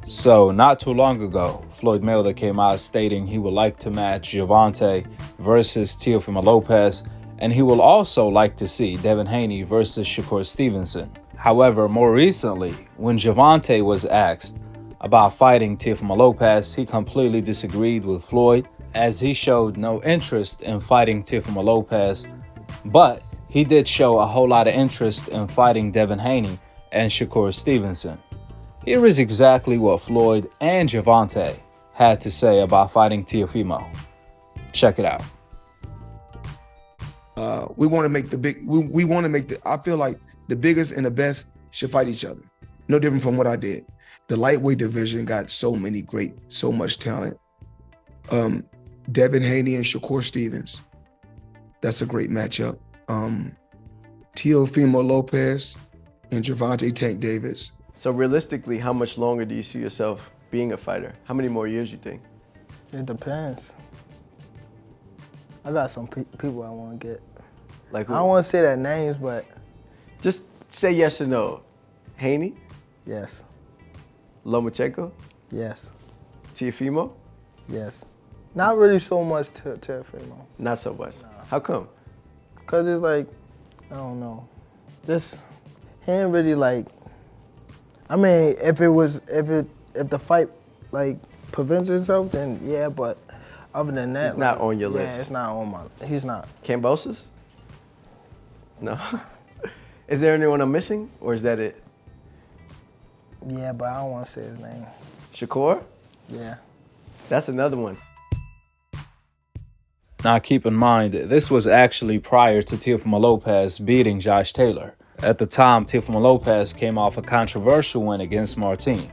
So, not too long ago, Floyd Mayweather came out stating he would like to match Gervonta versus Teofimo Lopez, and he will also like to see Devin Haney versus Shakur Stevenson. However, more recently, when Gervonta was asked about fighting Teofimo Lopez, he completely disagreed with Floyd, as he showed no interest in fighting Teofimo Lopez, but he did show a whole lot of interest in fighting Devin Haney and Shakur Stevenson. Here is exactly what Floyd and Gervonta had to say about fighting Teofimo. Check it out. We want to make the big. We want to make the. I feel like the biggest and the best should fight each other. No different from what I did. The lightweight division got so much talent. Devin Haney and Shakur Stevens. That's a great matchup. Teofimo Lopez and Gervonta Tank Davis. So realistically, how much longer do you see yourself being a fighter? How many more years you think? It depends. I got some people I want to get. Like who? I don't want to say their names, but just say yes or no. Haney? Yes. Lomachenko? Yes. Teofimo? Yes. Not really so much Teofimo. Not so much. Nah. How come? Cause it's like, I don't know. Just he ain't really like. I mean, if the fight like prevents itself, then yeah. But other than that, it's not on your list. Yeah, it's not on my. He's not. Kambosos? No. Is there anyone I'm missing, or is that it? Yeah, but I don't want to say his name. Shakur? Yeah. That's another one. Now keep in mind, this was actually prior to Teofimo Lopez beating Josh Taylor. At the time, Teofimo Lopez came off a controversial win against Martin,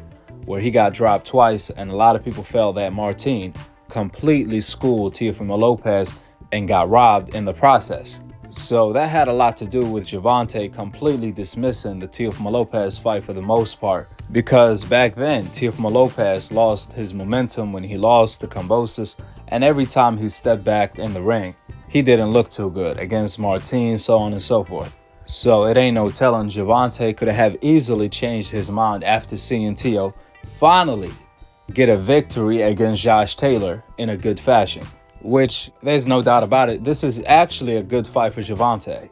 where he got dropped twice, and a lot of people felt that Martin completely schooled Teofimo Lopez and got robbed in the process. So that had a lot to do with Gervonta completely dismissing the Teofimo Lopez fight for the most part, because back then, Teofimo Lopez lost his momentum when he lost to Kambosos, and every time he stepped back in the ring, he didn't look too good against Martin, so on and so forth. So it ain't no telling Gervonta could have easily changed his mind after seeing Teo finally get a victory against Josh Taylor in a good fashion. Which, there's no doubt about it, this is actually a good fight for Gervonta.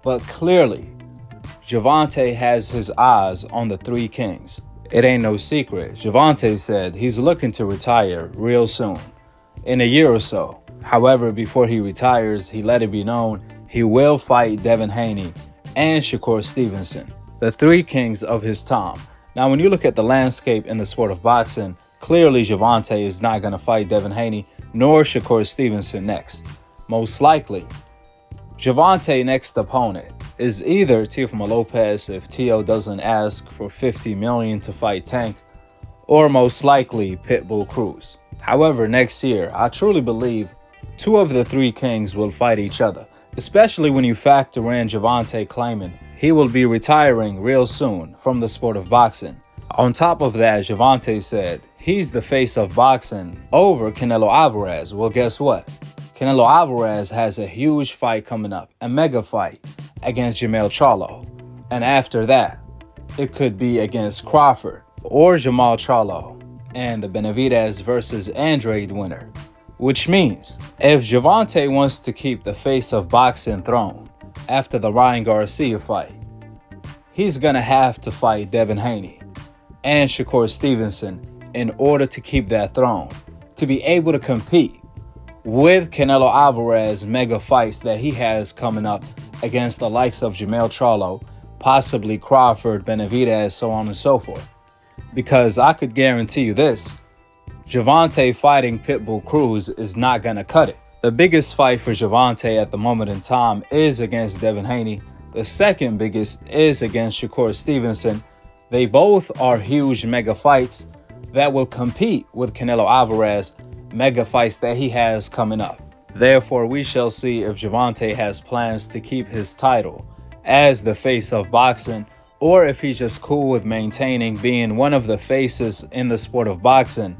But clearly, Gervonta has his eyes on the Three Kings. It ain't no secret. Gervonta said he's looking to retire real soon, in a year or so. However, before he retires, he let it be known he will fight Devin Haney and Shakur Stevenson, the Three Kings of his time. Now, when you look at the landscape in the sport of boxing, clearly Gervonta is not going to fight Devin Haney nor Shakur Stevenson next. Most likely, Gervonta's next opponent is either Teofimo Lopez if Teo doesn't ask for $50 million to fight Tank, or most likely Pitbull Cruz. However, next year, I truly believe two of the Three Kings will fight each other, especially when you factor in Gervonta claiming he will be retiring real soon from the sport of boxing. On top of that, Gervonta said he's the face of boxing over Canelo Alvarez. Well, guess what? Canelo Alvarez has a huge fight coming up, a mega fight against Jermell Charlo. And after that, it could be against Crawford or Jermall Charlo and the Benavidez versus Andrade winner. Which means, if Gervonta wants to keep the face of boxing throne after the Ryan Garcia fight, he's gonna have to fight Devin Haney and Shakur Stevenson in order to keep that throne, to be able to compete with Canelo Alvarez mega fights that he has coming up against the likes of Jermell Charlo, possibly Crawford, Benavidez, so on and so forth. Because I could guarantee you this, Gervonta fighting Pitbull Cruz is not going to cut it. The biggest fight for Gervonta at the moment in time is against Devin Haney. The second biggest is against Shakur Stevenson. They both are huge mega fights that will compete with Canelo Alvarez mega fights that he has coming up. Therefore, we shall see if Gervonta has plans to keep his title as the face of boxing, or if he's just cool with maintaining being one of the faces in the sport of boxing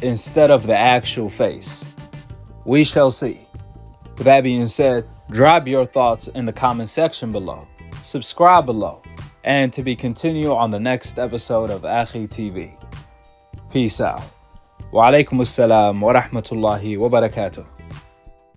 instead of the actual face. We shall see. With that being said, drop your thoughts in the comment section below. Subscribe below. And to be continued on the next episode of Akhi TV. Peace out. Wa alaikum assalam wa rahmatullahi wa barakatuh.